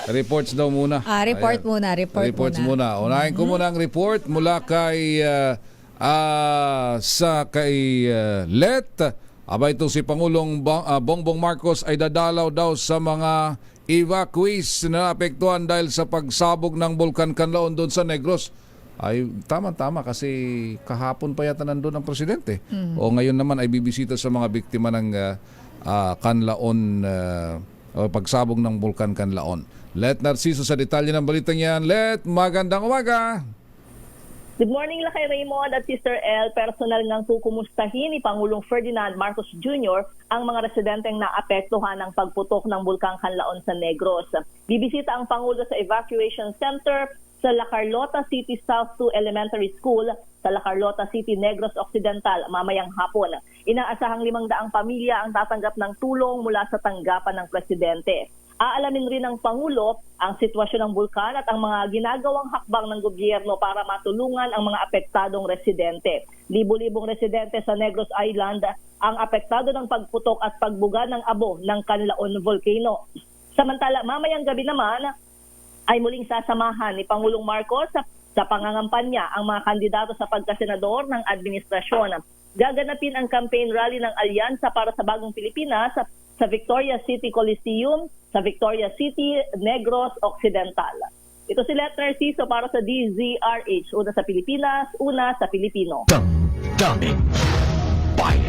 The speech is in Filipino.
Reports daw muna. Report Ayan. muna, Reports muna. Unahin ko muna ang report mula kay Let. Aba, itong si Pangulong Bongbong Marcos ay dadalaw daw sa mga evacuees na apektuhan dahil sa pagsabog ng Bulkan Kanlaon doon sa Negros. Ay, tama-tama kasi kahapon pa yata nandun ang presidente. O ngayon naman ay bibisita sa mga biktima ng Kanlaon o pagsabog ng Bulkan Kanlaon. Let Narciso sa detalye ng balitang yan. Let, magandang umaga! Good morning Lakay Raymond at Sister El. Personal ngang kukumustahin ni Pangulong Ferdinand Marcos Jr. ang mga residenteng naapektuhan ng pagputok ng Bulkang Kanlaon sa Negros. Bibisita ang Pangulo sa Evacuation Center sa La Carlota City South 2 Elementary School sa La Carlota City, Negros Occidental mamayang hapon. Inaasahang 500 pamilya ang tatanggap ng tulong mula sa tanggapan ng presidente. Aalamin rin ng Pangulo ang sitwasyon ng bulkan at ang mga ginagawang hakbang ng gobyerno para matulungan ang mga apektadong residente. Libo-libong residente sa Negros Island ang apektado ng pagputok at pagbuga ng abo ng Kanlaon Volcano. Samantala, mamayang gabi naman ay muling sasamahan ni Pangulong Marcos sa pangangampanya ang mga kandidato sa pagkasenador ng administrasyon. Gaganapin ang campaign rally ng Alyansa para sa Bagong Pilipinas sa Victoria City Coliseum sa Victoria City, Negros Occidental. Ito si Let Narciso para sa DZRH. Una sa Pilipinas, una sa Pilipino. Damdamin. Bayan.